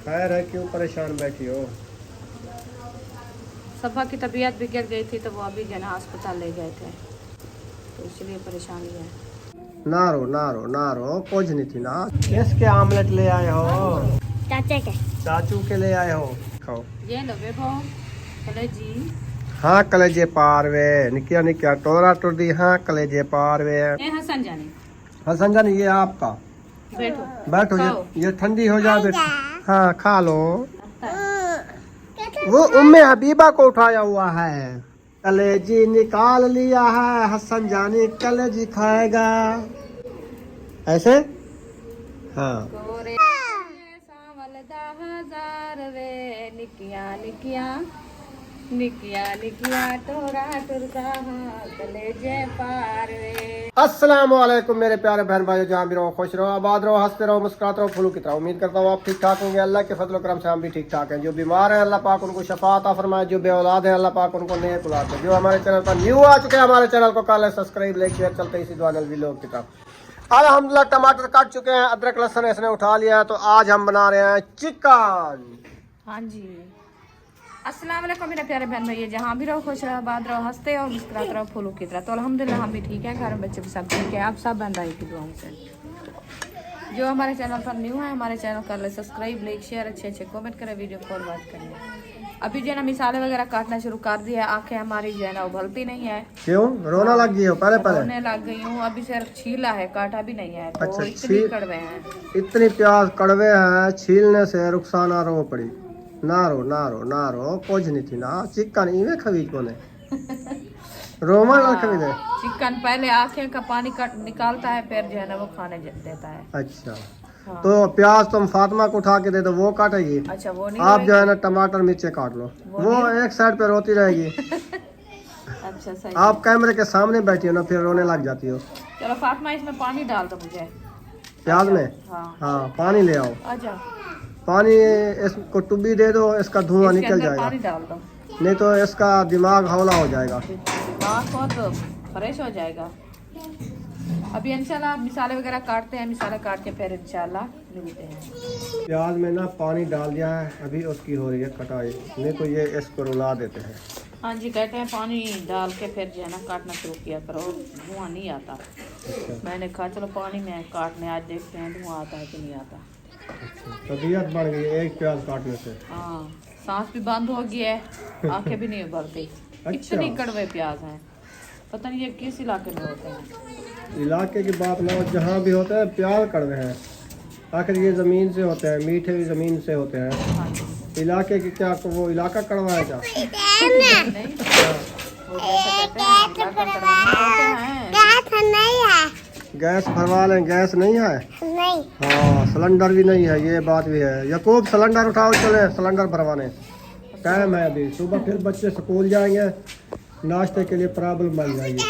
खैर है, क्यों परेशान बैठी हो? सफा की तबीयत बिगड़ गई थी तो वो अभी जो है ना अस्पताल ले गए थे, तो इसलिए परेशानी है। ना रो, कुछ नहीं थी ना। किसके आमलेट ले आए हो? चाचा के। चाचू के ले आए हो? खाओ। ये लो बेबो कलेजी। हाँ कलेजे पार वे, निकिया निकिया टोरा टोरी, हाँ कलेजे पार वे। ए हसन जानी, हसन जानी ये आपका। बैठो बैठो, खाओ। ये ठंडी हो जाए बेटा। हाँ खा लो। वो उम्मे हबीबा को उठाया हुआ है, कलेजी निकाल लिया है, हसन जानी कलेजी खाएगा ऐसे। हाँ गोरे सावल दा हजार वे, निकिया निकिया निकिया निकिया टोरा टुरका कलेजे पार वे। अस्सलाम वालेकुम मेरे प्यारे बहन भाइयों, जहाँ भी रहो खुश रहो, आबाद रहो, हंसते रहो, मुस्कुराते रहो, फूलों की तरह। उम्मीद करता हूँ आप ठीक ठाक होंगे। अल्लाह के फजल करम से हम भी ठीक ठाक हैं। जो बीमार हैं अल्लाह पाक उनको शफा अता फरमाए, जो बे औलाद है अल्लाह पाक उनको नेक औलाद दे। जो हमारे चैनल पर न्यू आ चुके हैं, हमारे चैनल को कर लें सब्सक्राइब, लाइक शेयर, चलते इसी दुआ व्लॉग की तरफ। अल्हम्दुलिल्लाह टमाटर काट चुके हैं, अदरक लहसुन इसने उठा लिया है, तो आज हम बना रहे हैं चिकन। हाँ जी, अस्सलाम वालेकुम मेरे प्यारे बहन भैया, जहाँ भी रहो खुश रहो, आबाद रहो, हंसते और मुस्कुराते रहो, फूलों की तरह। तो अल्हम्दुलिल्लाह हम भी ठीक है, घर में बच्चे भी सब ठीक है। आप सब बहन भाई की दुआओं से। जो हमारे चैनल पर न्यू है, हमारे चैनल कर ले सब्सक्राइब, लाइक शेयर, अच्छे अच्छे कमेंट करें, वीडियो फॉरवर्ड करें। अभी जो है ना मिसाले वगैरह काटना शुरू कर दिया। आंखें हमारी जो है ना उबलती नहीं है। क्यों रोना लग गई हो? पहले रोने लग गई हूँ, अभी सिर्फ छीला है, काटा भी नहीं है। तो अच्छा, इतनी कड़वे हैं, इतनी प्याज कड़वे हैं, छीलने से रुखसाना रो पड़ी। ना रो, कुछ नहीं थी ना। चिकन इवे खरीद कोने रोमन ना खरीदे। चिकन पहले आंखें का पानी कट निकालता है, फिर जो है ना वो खाने देता है। अच्छा हाँ। तो प्याज तुम फातिमा को उठा के दे दो, वो काटेगी। अच्छा वो नहीं आप जो है ना टमाटर मिर्चे काट लो, वो एक साइड पे रोती रहेगी। अच्छा सही। आप कैमरे के सामने बैठी हो ना, फिर रोने लग जाती हो। चलो फातिमा इसमें पानी डाल दो मुझे। प्याज में? हाँ हाँ पानी ले आओ। आजा, पानी इसको टुब्बी दे दो, इसका धुआं इसके निकल अंदर जाएगा, पानी डाल दो, नहीं तो इसका दिमाग हौला हो जाएगा। दिमाग बहुत फ्रेश हो जाएगा। अभी इंशाल्लाह मिसाले वगैरह काटते हैं, मिसाले काट के फिर इंशाल्लाह मिलते हैं। प्याज में ना पानी डाल दिया है, अभी उसकी हो रही है कटाई, नहीं तो ये इसको रुला देते हैं। हाँ जी, कहते हैं पानी डाल के फिर जो है ना काटना शुरू किया करो, धुआं नहीं आता। मैंने कहा चलो पानी में काटने, आज देखते हैं धुआं आता है कि नहीं आता। तबीयत बढ़ गई एक प्याज काटने से। हाँ, सांस भी बंद हो गई है, आंखें भी नहीं उभरती। अच्छा। इतनी कड़वे प्याज हैं, पता नहीं ये किस इलाके में होते हैं। इलाके की बात ना हो, जहाँ भी होते हैं प्याज कड़वे हैं। आखिर ये ज़मीन से होते हैं, मीठे भी ज़मीन से होते हैं। हाँ जी। इलाके की क्या, वो इलाका कड़वा है क्या? नहीं, वो जैसे कहते हैं इलाका कड़वा होते हैं। गैस भरवा लें, गैस नहीं है। नहीं। हाँ सिलेंडर भी नहीं है, ये बात भी है। यकूब सिलेंडर उठाओ, चले सिलेंडर भरवाने। टाइम है अभी, सुबह फिर बच्चे स्कूल जाएंगे, नाश्ते के लिए प्रॉब्लम बन जाएगी।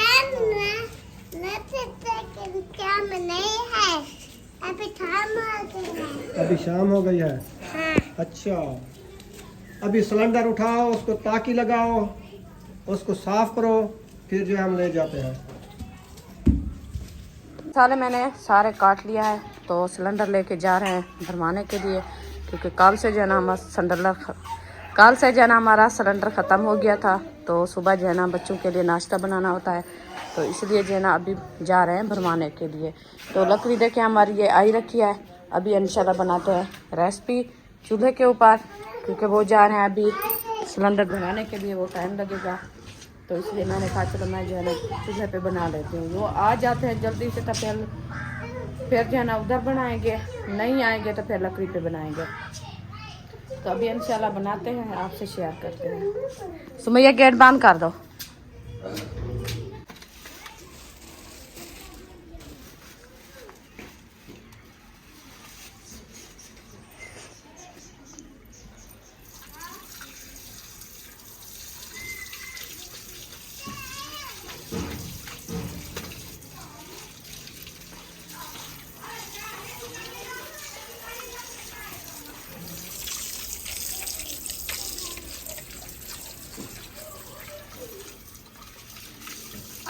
अभी शाम हो गई है। अच्छा अभी सिलेंडर उठाओ, उसको ताकी लगाओ, उसको साफ करो, फिर जो हम ले जाते हैं। सारे मैंने सारे काट लिया है, तो सिलेंडर लेके जा रहे हैं भरवाने के लिए, क्योंकि कल से जो है ना हमारा सिलेंडर ख़त्म हो गया था। तो सुबह जो है ना बच्चों के लिए नाश्ता बनाना होता है, तो इसलिए जो है ना अभी जा रहे हैं भरवाने के लिए। तो लकड़ी देखें हमारी ये आई रखी है, अभी इंशाल्लाह बनाते हैं रेसिपी चूल्हे के ऊपर, क्योंकि वो जा रहे हैं अभी सिलेंडर भरवाने के लिए, वो टाइम लगेगा। तो इसलिए मैंने कहा चलो मैं जो है ना चूल्हे पे बना लेती हूँ। वो आ जाते हैं जल्दी से तो फिर जो है ना उधर बनाएंगे, नहीं आएंगे तो फिर लकड़ी पे बनाएंगे। तो अभी इंशाल्लाह बनाते हैं, आपसे शेयर करते हैं। सुमैया गेट बंद कर दो।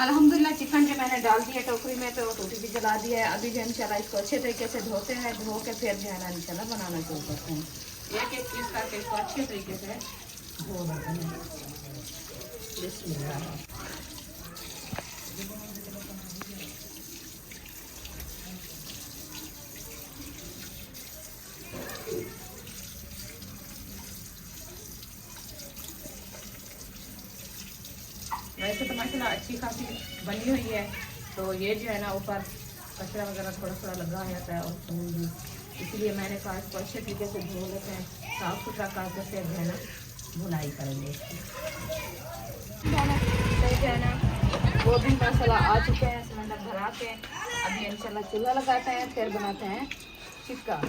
अल्हम्दुलिल्लाह चिकन जो मैंने डाल दिया टोकरी में, तो रोटी भी जला दिया है। अभी जो इंशाल्लाह इसको अच्छे तरीके से धोते हैं, धो के फिर जो है ना इंशाल्लाह बनाना शुरू करते हैं। एक एक पीस करके इसको अच्छे तरीके से धो लेते हैं। बिस्मिल्लाह। वैसे तो माशाल्लाह अच्छी खासी बनी हुई है, तो ये जो है ना ऊपर कचरा वगैरह थोड़ा थोड़ा लगा रहता है और खून भी, इसलिए मैंने कहा इसको अच्छे तरीके से धो लेते हैं, साफ सुथरा करके फिर जो है ना भुनाई करेंगे। जो है ना गोभी मसाला आ चुके हैं, सिलेंडर भरा के अभी इंशाल्लाह चूल्हा लगाते हैं, फिर बनाते हैं चिकन।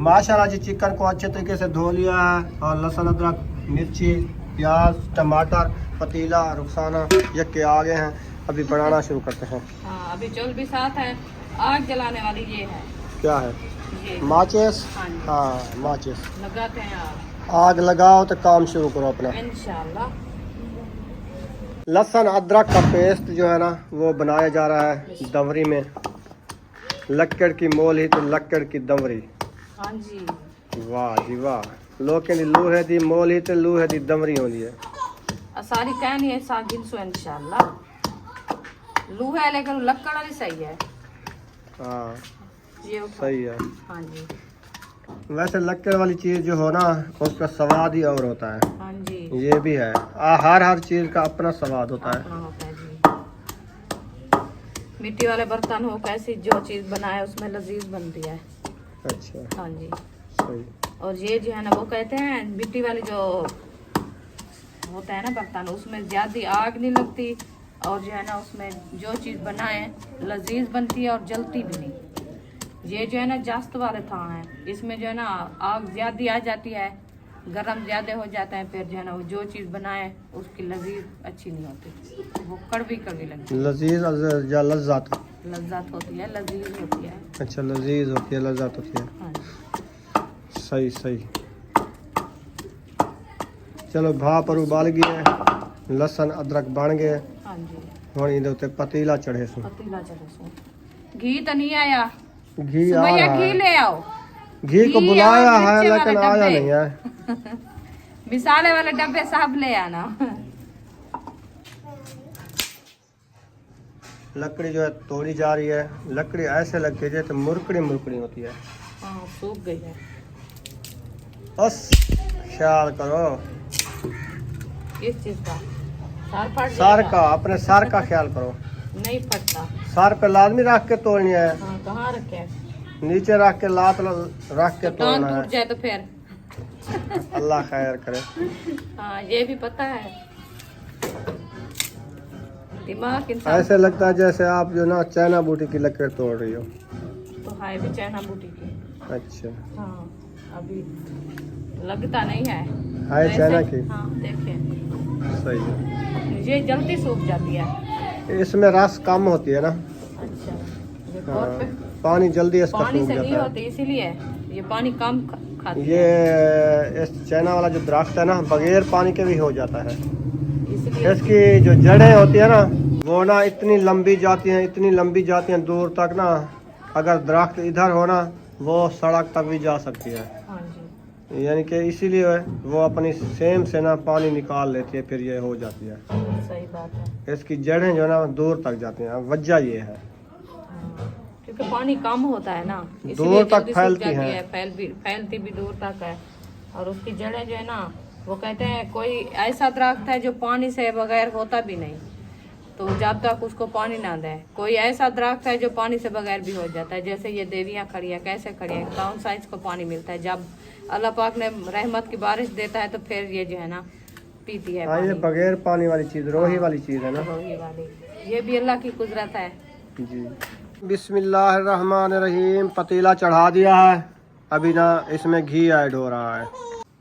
माशाल्लाह जी चिकन को अच्छे तरीके से धो लिया है और लहसुन अदरक मिर्ची प्याज टमाटर पतीला रुखसाना यक के आ गए हैं। अभी बनाना शुरू करते हैं। हाँ अभी चूल भी साथ है, आग जलाने वाली ये है, क्या है ये माचिस। हाँ जी। हाँ माचिस लगाते हैं आग लगाओ तो काम शुरू करो अपना। इंशाल्लाह। लहसुन अदरक का पेस्ट जो है ना वो बनाया जा रहा है दमरी में। लक्कड़ की मोल ही तो लक्कड़ की दमरी। हाँ जी वाह जी वाह, लोकें दी लूहे दी मोल ही तो लूहे दी दमरी होती है। सारी कहनी है सागिन सो इंशाल्लाह। लू है लेकिन लक्कड़ वाली सही है। हाँ ये सही है। हाँ जी वैसे लक्कड़ वाली चीज़ जो हो ना उसका स्वाद ही और होता है। हाँ जी ये भी है हर चीज़ का अपना स्वाद होता है। अपना होता है जी। मिट्टी वाले बर्तन हो कैसी जो चीज़ बनाए उसमें लजीज बनती है। अच्छा हाँ जी सही। और ये जो है ना वो कहते हैं मिट्टी वाली जो होता है ना बर्तन उसमें ज़्यादा आग नहीं लगती, और जो है ना उसमें जो चीज़ बनाए लजीज बनती है और जलती भी नहीं। ये जो है ना जास्त वाले थान है, इसमें जो है ना आग ज़्यादा आ जाती है, गरम ज़्यादा हो जाता है, फिर जो है ना वो जो चीज़ बनाए उसकी लजीज अच्छी नहीं होती, वो कड़वी कड़वी लगती है। लजीज या लज्जत। लज्जत होती है, लजीज होती है। अच्छा लजीज होती है लज्जत होती है। हाँ सही सही। चलो भाप पर उबाल गए, लहसुन अदरक बन गए, हाँ जी हुण इहदे उत्ते पतीला चढ़े सो। पतीला चले सो। घी तो नहीं आया, घी आ सुमैया रहा घी है। ले आओ। घी को घी बुलाया और है मिर्ची लेकिन वाले आया डब्बे। नहीं है। मिसाले वाले डब्बे साहब ले आना। लकड़ी जो है तोड़ी जा रही है। लकड़ी ऐसे लगती है जैसे मुरकड़ी मुरकड़ी होती है। हाँ सूख गई है। बस ख्याल करो किस चीज का? सर फट सर जाएगा। का, अपने सर का ख्याल करो। नहीं फटता। सर पे लाजमी रख के तोड़नी है, हाँ कहाँ रखे? नीचे रख के लात रख के टांग तोड़ना टूट है। जाए तो फिर। अल्लाह खैर करे। हाँ ये भी पता है, दिमाग इंसान ऐसे लगता है जैसे आप जो ना चाइना बूटी की लकड़ी तोड़ रही हो। तो है भी चाइना बूटी की। अच्छा हाँ अभी लगता नहीं है। है वैसे- चाइना की। हाँ देखिए सही है। ये जल्दी सूख जाती है। इसमें रस कम होती है ना। अच्छा ये हाँ, और पे पानी जल्दी इसका पानी सूख से नहीं जाता है। होती इसीलिए ये पानी कम खाती ये है, इस चाइना वाला जो दरख्त है ना बगैर पानी के भी हो जाता है। इसलिए इसकी जो जड़ें होती है ना वो ना इतनी लंबी जाती हैं, इतनी लंबी जाती हैं दूर तक ना। अगर दरख्त इधर हो ना वो सड़क तक भी जा सकती है। हाँ जी यानी कि इसीलिए वो अपनी सेम से ना पानी निकाल लेती है, फिर ये हो जाती है। सही बात है। इसकी जड़ें जो है ना दूर तक जाती हैं। वजह ये है हाँ, क्योंकि पानी कम होता है ना दूर इसलिए तक जल्दी सूख फैलती जाती हैं। है, फैलती भी दूर तक है। और उसकी जड़ें जो है ना वो कहते हैं कोई ऐसा दरख्त है जो पानी से बगैर होता भी नहीं, तो जब तक उसको पानी ना दे। कोई ऐसा दरख्त है जो पानी से बगैर भी हो जाता है, जैसे ये देवियाँ खड़ी है, कैसे खड़ी है, कौन सा इसको पानी मिलता है। जब अल्लाह पाक ने रहमत की बारिश देता है तो फिर ये जो है ना पीती है हाँ। ये पानी। बगैर पानी वाली चीज़ रोही वाली चीज़ है ना। रोही वाली ये भी अल्लाह की कुदरत है। जी बिस्मिल्लाहिर्रहमानिर्रहीम। पतीला चढ़ा दिया है, अभी ना इसमें घी ऐड हो रहा है।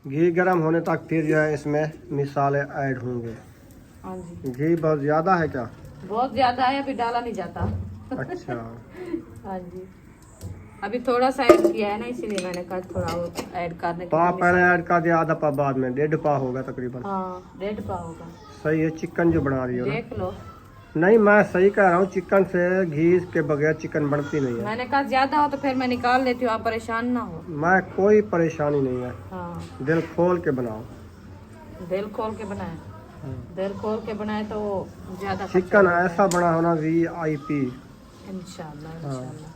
घी गर्म होने तक फिर जो है इसमें मिसाले ऐड होंगे। हाँ जी घी बहुत ज़्यादा है क्या? बहुत ज्यादा है, अभी डाला नहीं जाता। अच्छा हाँ जी अभी थोड़ा सा ऐड किया है ना इसीलिए मैंने कहा थोड़ा और ऐड करने के पा लिए। पहले ऐड कर दिया, आधा पा बाद में, 1.5 पा होगा तकरीबन। हाँ 1.5 पा होगा। सही है। चिकन जो बना रही हो ना देख लो नहीं, मैं सही कह रहा हूँ, चिकन से घी के बगैर चिकन बनती नहीं है। मैंने कहा ज्यादा हो तो फिर मैं निकाल लेती हूँ, आप परेशान ना हो। मैं कोई परेशानी नहीं है, हाँ, दिल खोल के बनाओ। दिल खोल के बनाए, दिल खोल के बनाए तो ज्यादा खर्चा चिकन होता है। ऐसा बना होना VIP। इंशाल्लाह हाँ। इंशाल्लाह।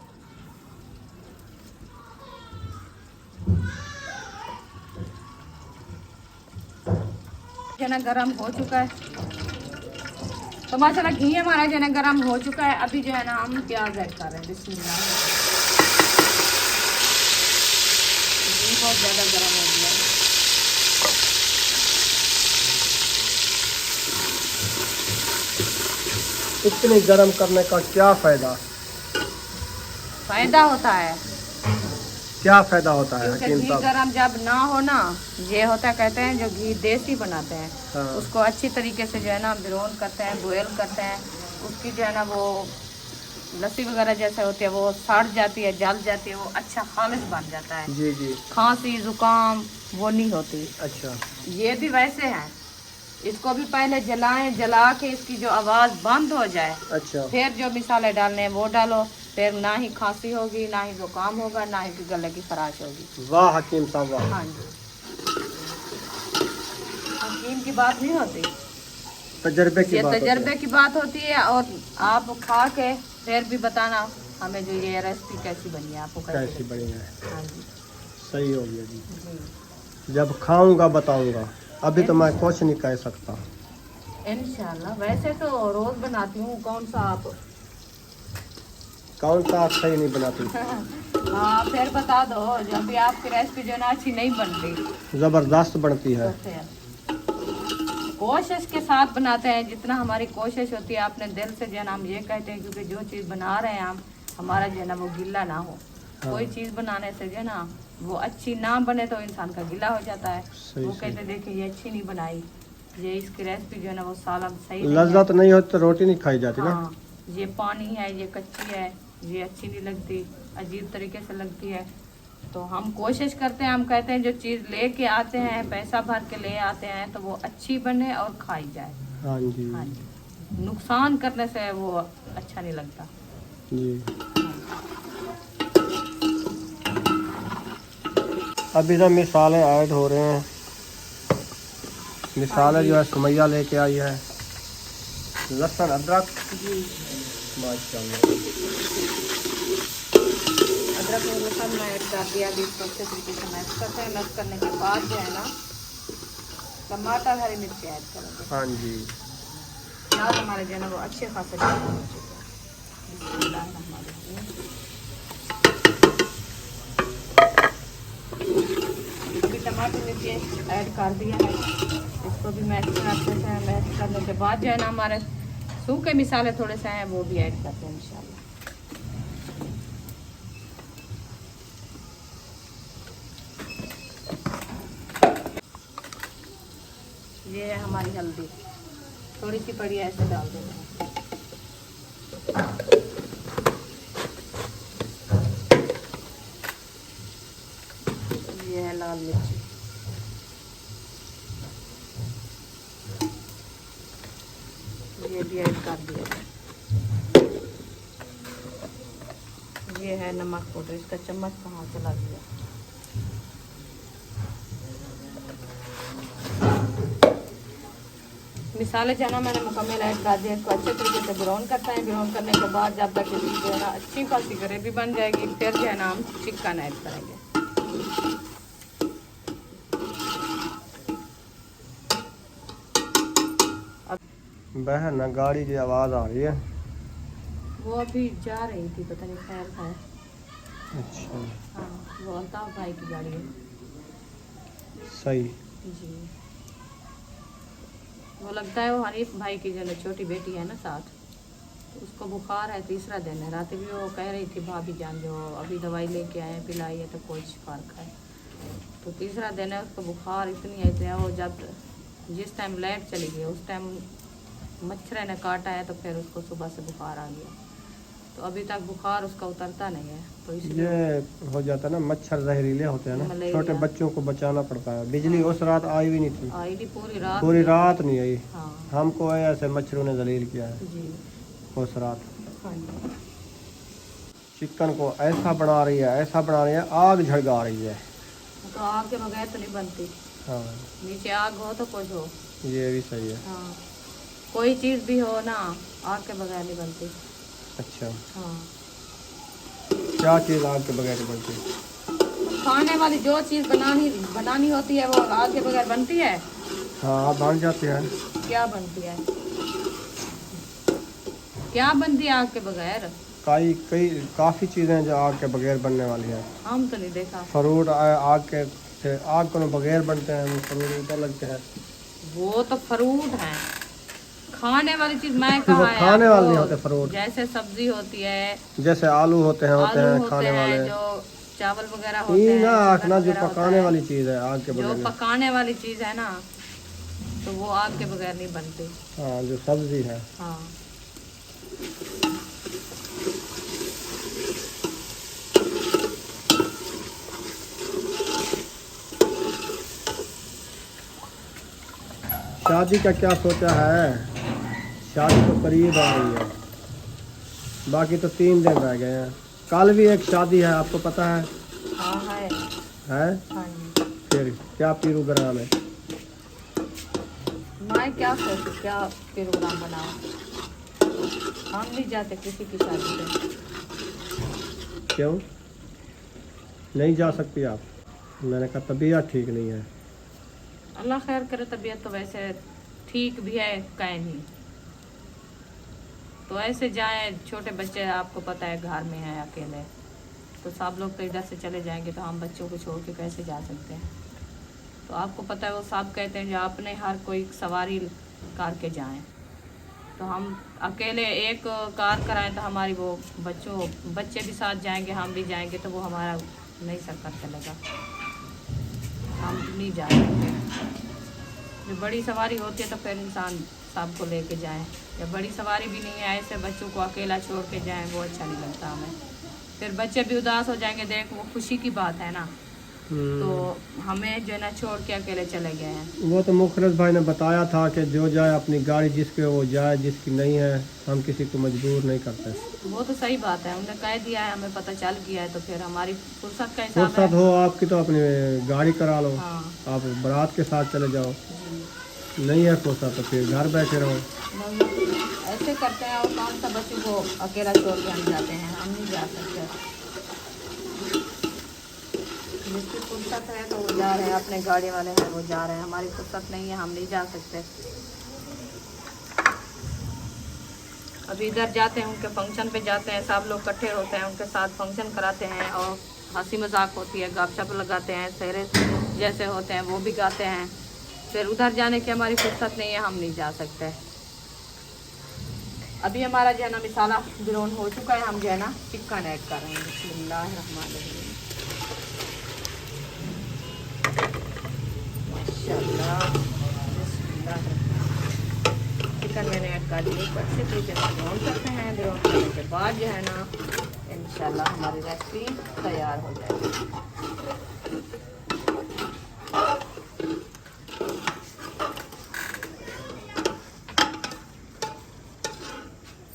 जो ना गरम हो चुका है, तो माशाल्लाह घी हमारा जो है ना गरम हो चुका है। अभी जो है ना हम प्याज ऐड कर रहे हैं। बिस्मिल्लाह। घी बहुत ज़्यादा गरम हो गया है। इतनी गर्म करने का क्या फायदा? फायदा होता है, क्या फायदा होता है क्योंकि हकीम घी साहब? गरम जब ना हो ना, ये होता है, कहते हैं जो घी देसी बनाते हैं, हाँ। उसको अच्छी तरीके से जो है ना ब्राउन करते हैं, बॉयल करते हैं, उसकी जो है ना वो लस्सी वगैरह जैसे होती है वो सड़ जाती है, जल जाती है, वो अच्छा खालिश बन जाता है। जी जी। खांसी जुकाम वो नहीं होती। अच्छा। ये भी वैसे है, इसको भी पहले जलाएं, जला के इसकी जो आवाज़ बंद हो जाए, अच्छा। फिर जो मिसाले डालने हैं वो डालो। फिर ना ही खांसी होगी, ना ही जुकाम होगा, ना ही गले की खराश होगी। वाह हकीम साहब वाह। हाँ जी, हकीम की बात नहीं होती, तजर्बे की ये बात होती तजर्बे की बात होती है। और आप खा के फिर भी बताना हमें जो ये रेसिपी कैसी बनी है, आपको है। कैसी कैसी बढ़िया है? लगी। हाँ जी सही हो गया जी। जी, जब खाऊंगा बताऊंगा, अभी तो मैं कुछ नहीं कह सकता। इंशाल्लाह। वैसे तो रोज बनाती हूँ, कौन सा आप कौन सा आप सही नहीं बनाती? हाँ, फिर बता दो जब भी आपकी रेसिपी जो है ना अच्छी नहीं बन रही जबरदस्त बनती है। तो फिर कोशिश के साथ बनाते हैं, जितना हमारी कोशिश होती है अपने दिल से जो है ना हम ये कहते हैं, क्योंकि जो चीज़ बना रहे हैं हम, हमारा जो है ना वो गिल्ला ना हो। हाँ। कोई चीज़ बनाने से जो है ना वो अच्छी ना बने तो इंसान का गिला हो जाता है। सही, वो सही। कहते देखिए ये अच्छी नहीं बनाई, ये इसकी रेसिपी जो है ना वो सालन सही नहीं है। लज्जत नहीं होती तो रोटी नहीं खाई जाती ना। हाँ, ये पानी है, ये कच्ची है, ये अच्छी नहीं लगती, अजीब तरीके से लगती है। तो हम कोशिश करते हैं, हम कहते हैं जो चीज़ लेके आते हैं, पैसा भर के ले आते हैं, तो वो अच्छी बने और खाई जाए। हाँ जी। हाँ जी, नुकसान करने से वो अच्छा नहीं लगता। जी। अभी तो मिसालें ऐड हो रहे हैं। मिसालें जो है सुमैया लेके आई है। लहसुन अदरक जी, माशाल्लाह। अदरक और लहसुन मैं ऐड कर दिया। अभी इसको अच्छे तरीके से मैश करते हैं। मैश करने के बाद जो है ना टमाटर हरी मिर्ची ऐड करेंगे। हाँ जी। प्याज हमारे जो है ना वो अच्छे खासे डाल हो चुके हैं। बिस्मिल्लाहिर्रहमानिर्रहीम। अभी टमाटर मिर्ची ऐड कर दिया है, इसको भी मैश करते हैं। मैश करने के बाद जो है ना हमारे सूखे मिसाले थोड़े से हैं वो भी ऐड करते हैं इंशाल्लाह। ये है हमारी हल्दी, थोड़ी सी पड़ी है, ऐसे डाल देते हैं। ये है लाल मिर्ची, ये भी ऐड कर दिया। ये है नमक पाउडर, इसका चम्मच कहाँ चला गया। मिसाले जो है ना मैंने मुकम्मल ऐड कर दिया। इसको अच्छे तरीके से ब्राउन करते हैं। ब्राउन करने के बाद जब तक इसकी जो है ना अच्छी खासी ग्रेवी बन जाएगी, फिर जो है ना हम चिकन ऐड करेंगे। बहन ना गाड़ी की आवाज़ आ रही है। वो अभी जा रही थी, पता नहीं खैर है। अच्छा। हाँ, वो अल्ताफ भाई की गाड़ी है। सही। जी, वो लगता है वो हनीफ भाई की जो छोटी बेटी है ना साथ, तो उसको बुखार है, तीसरा दिन है। रात भी वो कह रही थी भाभी जान जो अभी दवाई लेके आए हैं, पिलाई है तो कोई फर्क है। तो तीसरा दिन है, उसको बुखार इतनी ऐसे है। वो जब जिस टाइम लाइट चली गई उस टाइम मच्छर ने काटा है, तो फिर उसको सुबह से बुखार आ गया। तो अभी तक बुखार उसका उतरता नहीं है, तो इसलिए ये हो जाता है ना, मच्छर जहरीले होते हैं ना, मलेरिया। छोटे बच्चों को बचाना पड़ता है। बिजली उस रात आई भी नहीं थी, आई थी पूरी पूरी रात नहीं आई। हाँ हमको ऐसे मच्छरों ने जलील किया है जी। उस रात। हाँ जी। चिकन को ऐसा बना रही है, ऐसा बना रही है, आग झड़गा रही है। तो आग के बगैर तो नहीं बनती, हाँ नीचे आग हो तो कुछ हो। ये भी सही है। हाँ, कोई चीज़ भी हो ना, आग के बगैर नहीं बनती। अच्छा, हाँ, क्या चीज़ आग के बगैर बनती है? खाने वाली जो चीज़ बनानी होती है वो आग के बगैर बनती है। हाँ बन जाती है। क्या बनती है, क्या बनती है आग के बगैर? कई काफ़ी चीज़ें जो आग के बगैर बनने वाली हैं। हम तो नहीं देखा। फ्रूट आग के से आग को बगैर बनते हैं, फ्रूट ऊपर लगते हैं। वो तो फ्रूट है, खाने वाली चीज मैं वो कहा है खाने वाले नहीं आपको? होते फ्रूट, जैसे सब्जी होती है, जैसे आलू होते हैं आलू होते खाने हैं, वाले। जो चावल वगैरह होते ये हैं, ना चिकन आखना जो वगैरह होता पकाने है, वाली चीज़ है आग के जो बगैर नहीं। पकाने वाली चीज है ना, तो वो आग के बगैर नहीं बनती। हाँ जो सब्जी है। हाँ, शादी का क्या सोचा है? शादी तो करीब आ रही है, बाकी तो 3 दिन रह गए हैं। कल भी एक शादी है, आपको पता है? हाँ है। है? हाँ जी। फिर क्या प्रोग्राम है? मैं क्या सोचूं, क्या प्रोग्राम बनाऊं? हम नहीं जाते किसी की शादी पे। क्यों नहीं जा सकती आप? मैंने कहा तबीयत ठीक नहीं है। अल्लाह खैर करे, तबीयत तो वैसे ठीक भी है, कहीं नहीं तो ऐसे जाए, छोटे बच्चे आपको पता है घर में हैं अकेले, तो सब लोग तो इधर से चले जाएंगे, तो हम बच्चों को छोड़ के कैसे जा सकते हैं? तो आपको पता है वो सब कहते हैं जो आपने हर कोई सवारी करके जाएं, तो हम अकेले एक कार कराएं तो हमारी वो बच्चे भी साथ जाएंगे, हम भी जाएंगे, तो वो हमारा नहीं सफर चलेगा, हम नहीं जा सकते। जो बड़ी सवारी होती है तो फिर इंसान सबको लेके जाए, या बड़ी सवारी भी नहीं है, ऐसे बच्चों को अकेला छोड़ के जाएं, वो अच्छा नहीं लगता हमें। फिर बच्चे भी उदास हो जाएंगे, देख वो खुशी की बात है ना, तो हमें जो है ना छोड़ के अकेले चले गए हैं। वो तो मुखरस भाई ने बताया था कि जो जाए अपनी गाड़ी जिसके वो जाए, जिसकी नहीं है हम किसी को मजबूर नहीं करते। वो तो सही बात है, उन्होंने कह दिया है, हमें पता चल गया है, तो फिर हमारी फुर्सत का हिसाब है। फुर्सत हो आपकी तो अपनी गाड़ी करा लो, हाँ आप बारात के साथ चले जाओ। जी। नहीं है फुर्सत तो फिर घर बैठे रहो। ऐसे करते हैं, और कौन सा बच्चों को अकेला छोड़ के हम जाते हैं? हम नहीं जा सकते। जिसकी फुर्सत है तो वो जा रहे हैं, अपने गाड़ी वाले हैं वो जा रहे हैं, हमारी फुर्सत नहीं है, हम नहीं जा सकते। अभी इधर जाते हैं, उनके फंक्शन पे जाते हैं, सब लोग इकट्ठे होते हैं, उनके साथ फंक्शन कराते हैं, और हंसी मजाक होती है, गपशप लगाते हैं, सहरे जैसे होते हैं वो भी गाते हैं। फिर उधर जाने की हमारी फुर्सत नहीं है, हम नहीं जा सकते। अभी हमारा जो है ना मिसाला ग्रोन हो चुका है, हम जो है ना चिकन ऐड कर रहे हैं। बिस्मिल्लाहिर्रहमानिर्रहीम। माशाल्लाह, चिकन मैंने ऐड कर दी, अच्छे तरीके से ग्राउंड करते हैं। ग्राउंड करने के बाद जो है ना इंशाल्लाह हमारी रेसिपी तैयार हो जाएगी।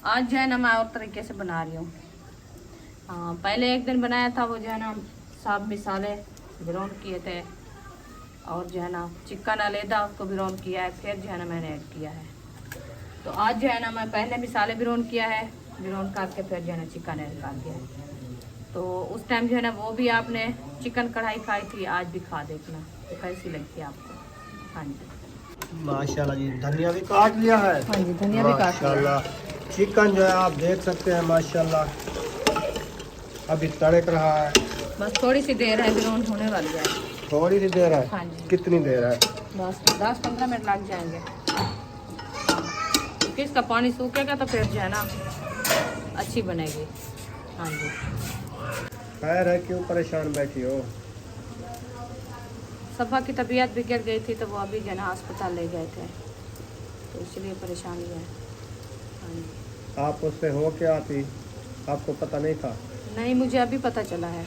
आज जो है ना मैं और तरीके से बना रही हूँ। हाँ, पहले एक दिन बनाया था, वो जो है ना सब मिसाले ग्राउंड किए थे, और जो है ना चिकन अलहदा उसको ब्राउन किया है, फिर जो है ना मैंने ऐड किया है। तो आज जो है ना मैं पहले मिसाले ब्राउन किया है, ब्राउन करके फिर जो है ना चिकन ऐड कर दिया है। तो उस टाइम जो है ना वो भी आपने चिकन कढ़ाई खाई थी, आज भी खा देखना तो कैसी लगती है आपको। हाँ जी माशाल्लाह जी, धनिया भी काट लिया है। हाँ जी, धनिया भी काट लिया। माशाल्लाह चिकन जो है आप देख सकते हैं, माशाल्लाह अभी तड़क रहा है। बस थोड़ी सी देर है, ब्राउन होने वाली है। थोड़ी सी देर है? हाँ जी। कितनी देर है? बस 10-15 मिनट लग जाएंगे, क्योंकि इसका पानी सूखेगा तो फिर जो है ना अच्छी बनेगी। हाँ जी। खैर है, क्यों परेशान बैठी हो? सफ़ा की तबीयत बिगड़ गई थी, तो वो अभी जो है ना अस्पताल ले गए थे, तो इसलिए परेशानी है। हाँ जी। आप उससे हो के आती आपको पता नहीं था? नहीं, मुझे अभी पता चला है।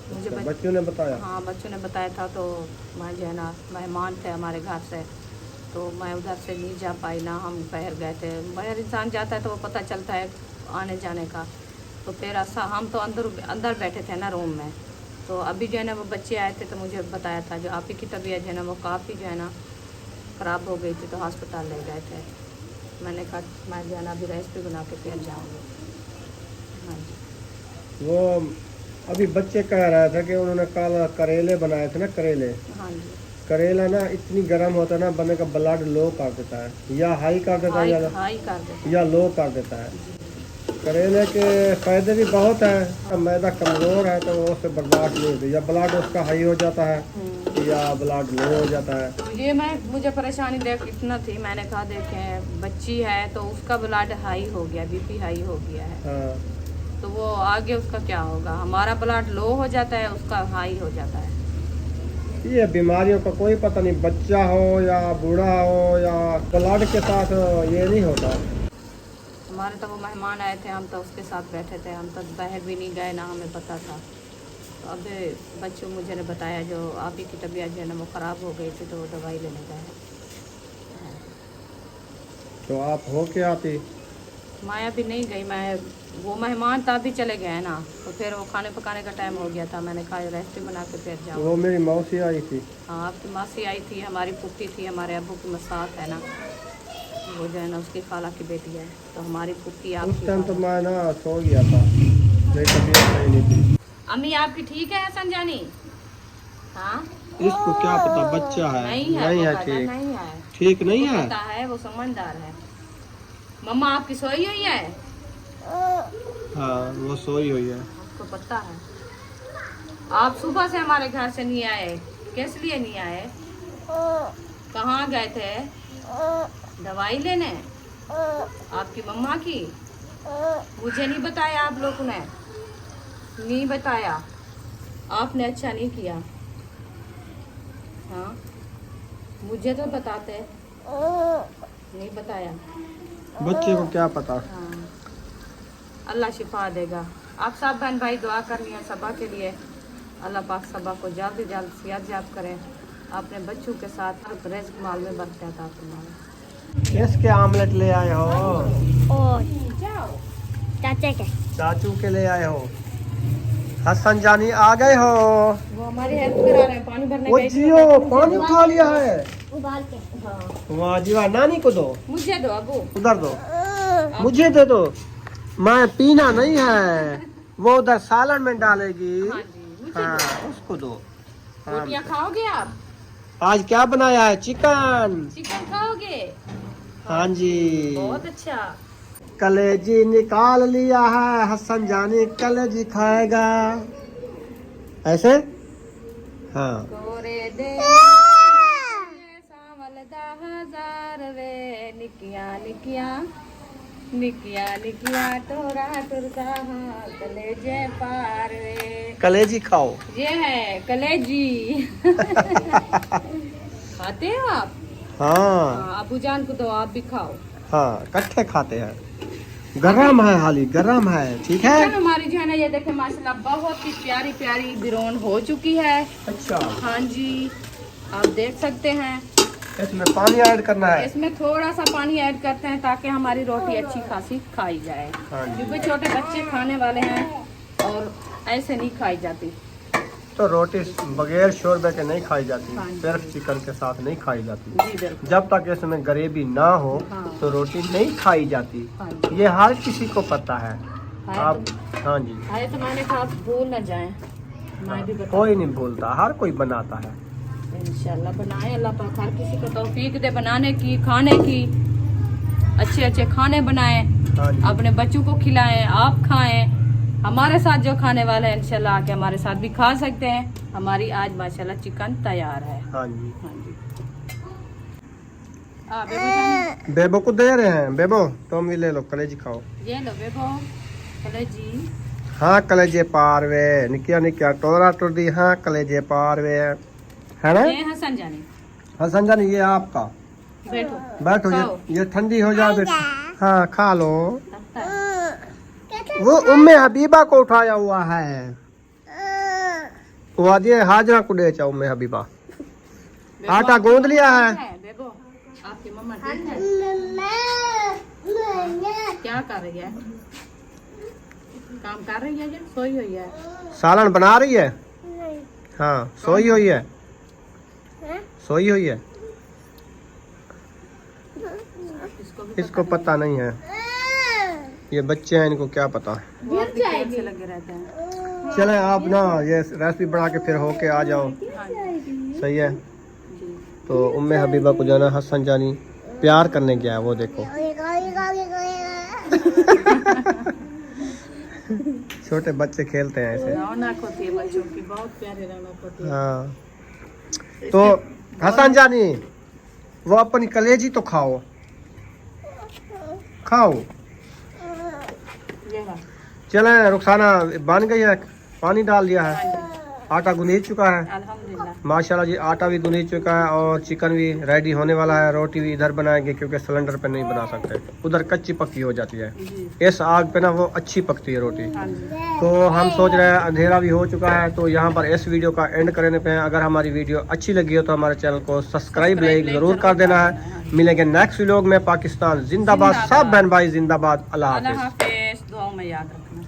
मुझे बच्चों ने बताया? हाँ, बच्चों ने बताया था। तो मैं जो है ना, मेहमान थे हमारे घर से, तो मैं उधर से नहीं जा पाई ना। हम बाहर गए थे। बाहर इंसान जाता है तो वो पता चलता है आने जाने का। तो फिर ऐसा हम तो अंदर बैठे थे ना रूम में। तो अभी जो है ना वो बच्चे आए थे तो मुझे बताया था जो आप ही की तबीयत जो है ना वो काफ़ी जो है ना ख़राब हो गई थी, तो अस्पताल ले गए थे। मैंने कहा मैं जो है ना अभी रेसिपी बना के फिर जाऊँगी। हाँ जी। वो अभी बच्चे कह रहे थे कि उन्होंने कल करेले बनाए थे ना, करेले। हाँ जी। करेला ना इतनी गर्म होता है ना, बंदे का ब्लड लो कर देता है, या हाई कर देता है, हाई कर देता या लो कर देता है। करेले के फायदे भी बहुत है। मैदा कमज़ोर है तो वो उससे बर्दाश्त नहीं होती, या ब्लड उसका हाई हो जाता है या ब्लड लो हो जाता है। तो मुझे परेशानी देख इतना थी। मैंने कहा देखें बच्ची है तो उसका ब्लड हाई हो गया, बीपी हाई हो गया है। हाँ। तो वो आगे उसका क्या होगा? हमारा ब्लड लो हो जाता है, उसका हाई हो जाता है। ये बीमारियों का कोई पता नहीं, बच्चा हो या बूढ़ा हो या ब्लड के साथ ये नहीं होता। हमारे तो वो मेहमान आए थे, हम तो उसके साथ बैठे थे, हम तो बाहर भी नहीं गए ना, हमें पता था। तो अब बच्चों मुझे ने बताया जो आप ही की तबीयत जो है ना वो ख़राब हो गई थी, तो वो दवाई लेने गए। तो आप हो के आती? मैं अभी नहीं गई। मैं वो मेहमान था अभी चले गए ना, तो फिर वो खाने पकाने का टाइम हो गया था। मैंने कहा रेसिपी बना के फिर जाऊँ। वो मेरी मौसी आई थी। हाँ, आपकी मासी आई थी, हमारी पुप्पी थी, हमारे अब्बू की मसात है ना, वो जो है ना उसकी खाला की बेटी है। तो हमारी पुप्पी उस टाइम तो आपकी मैं ना सो गया था, मेरी तबीयत सही नहीं थी। अम्मी आपकी ठीक है संजानी? हाँ, इसको क्या पता, बच्चा है। नहीं है, नहीं वो है पता ठीक, नहीं है, ठीक नहीं वो है। पता है, वो समझदार है। मम्मा आपकी सोई हुई है? हाँ, वो सोई हुई है। आपको पता है? आप सुबह से हमारे घर से नहीं आए, किस लिए नहीं आए? कहाँ गए थे? दवाई लेने? आपकी मम्मा की? मुझे नहीं बताया, आप लोगों ने नहीं बताया। आपने अच्छा नहीं किया। हाँ, मुझे तो बताते, नहीं बताया। बच्चे को क्या पता। हाँ, अल्लाह शिफा देगा। आप सब बहन भाई दुआ करनी है सबा के लिए। अल्लाह पाक सबा को जल्द से जल्द सेहत याब करें। अपने बच्चों के साथ रिज़्क़ माल में बरकत अता फरमाए। किसके आमलेट ले आए हो? और चाचा के चाचू के ले आए हो? हसन जानी आ गए हो? वो हमारी हेल्प करा रहे हैं, पानी भरने वो गए थे। जियो पानी उठा लिया है। उबाल के हाँ, वाह जी वाह, नानी को दो, मुझे दो अबू। उधर दो, मुझे दे दो। मैं पीना नहीं है, वो उधर सालन में डालेगी। हाँ जी, मुझे हाँ, दो। उसको दो। हाँ। रोटियां खाओगे आप? आज क्या बनाया है? चिकन। चिकन खाओगे? हाँ जी। बहुत अच्छा। कलेजी निकाल लिया है, हसन जानी कलेजी खाएगा। ऐसे? हाँ। गोरे दे सावल दा हजार वे, निकिया निकिया निकिया निकिया टोरा टुरका कलेजे पार वे। कलेजी खाओ। ये है कलेजी। खाते हो आप? हाँ हाँ, अबू जान को दो, आप भी खाओ। हाँ, इकट्ठे खाते हैं। गरम है, हाली गरम है, ठीक है। चिकन हमारी जो है ना ये देखे माशाल्लाह बहुत ही प्यारी प्यारी बिरौन हो चुकी है। अच्छा, हाँ जी, आप देख सकते हैं। इसमें पानी ऐड करना है। इसमें थोड़ा सा पानी ऐड करते हैं ताकि हमारी रोटी अच्छी खासी खाई जाए, हाँ जी। क्योंकि छोटे बच्चे खाने वाले हैं और ऐसे नहीं खाई जाती। तो रोटी बगैर शोरबे के नहीं खाई जाती, हाँ जी। सिर्फ चिकन के साथ नहीं खाई जाती। जी बिल्कुल। जब तक इसमें ग्रेवी ना हो हाँ। तो रोटी नहीं खाई जाती। हाँ जी। ये हर किसी को पता है। है आप हाँ जी, है तो मैंने कहा आप भूल न जाएं, मैं भी बता कोई नहीं भूलता, हर कोई बनाता है। इंशाल्लाह बनाए। अल्लाह पाक हर किसी को तौफीक दे बनाने की, खाने की। अच्छे अच्छे खाने बनाएं, हाँ जी। अपने बच्चों को खिलाएं, आप खाएं। हमारे साथ जो खाने वाले हैं इंशाल्लाह आके हमारे साथ भी खा सकते हैं। हमारी आज माशाल्लाह चिकन तैयार है। हाँ जी। हाँ जी। बेबो जान, बेबो को दे रहे हैं। बेबो तुम भी ले लो, कलेजी खाओ। ये लो बेबो कलेजी। हाँ, कलेजे पार वे, निकिया निकिया टोरा टोर दी। हाँ, कलेजे पार वे, है ना? ये हसन जानी, हसन जानी ये आपका। बैठो बैठो, खाओ। ये ठंडी हो जाए बेटा। हाँ, खा लो। लगता है। वो उम्मे हबीबा को उठाया हुआ है। वो आदि हाजरा को दे चाहो उम्मे हबीबा। आटा गूंद लिया है। देखो आपकी मम्मा ठीक है? क्या कर रही है? काम कर रही है या सोई हुई है? सालन बना रही है। हाँ सोई हुई है। सोई हुई है। इसको पता नहीं है, ये बच्चे हैं, इनको क्या पता। से लगे रहते हैं। चले आप ना ये रेसिपी बना के फिर होके आ जाओ। सही है। तो उम्मे हबीबा को जाना हसन जानी प्यार करने गया है, वो देखो। छोटे बच्चे खेलते हैं ऐसे। रौनक होती है बच्चों की, बहुत प्यारी रौनक होती है। हाँ तो हसन जानी वो अपनी कलेजी तो खाओ, खाओ। ये लो। चले रुखसाना बन गई है, पानी डाल दिया है, आटा गुंद चुका है अल्हम्दुलिल्लाह। माशाल्लाह जी। आटा भी गुंद चुका है और चिकन भी रेडी होने वाला है। रोटी भी इधर बनाएंगे क्योंकि सिलेंडर पे नहीं बना सकते, उधर कच्ची पक्की हो जाती है। जी इस आग पे ना वो अच्छी पकती है रोटी। हाँ जी। तो हम सोच रहे हैं अंधेरा भी हो चुका है, तो यहाँ पर इस वीडियो का एंड करने पे हैं। अगर हमारी वीडियो अच्छी लगी हो तो हमारे चैनल को सब्सक्राइब लाइक जरूर कर देना है। मिलेंगे नेक्स्ट व्लॉग में। पाकिस्तान जिंदाबाद, सब बहन भाई जिंदाबाद। अल्लाह अल्लाह हाफिज। हाफिज़, दुआओं में याद रखना।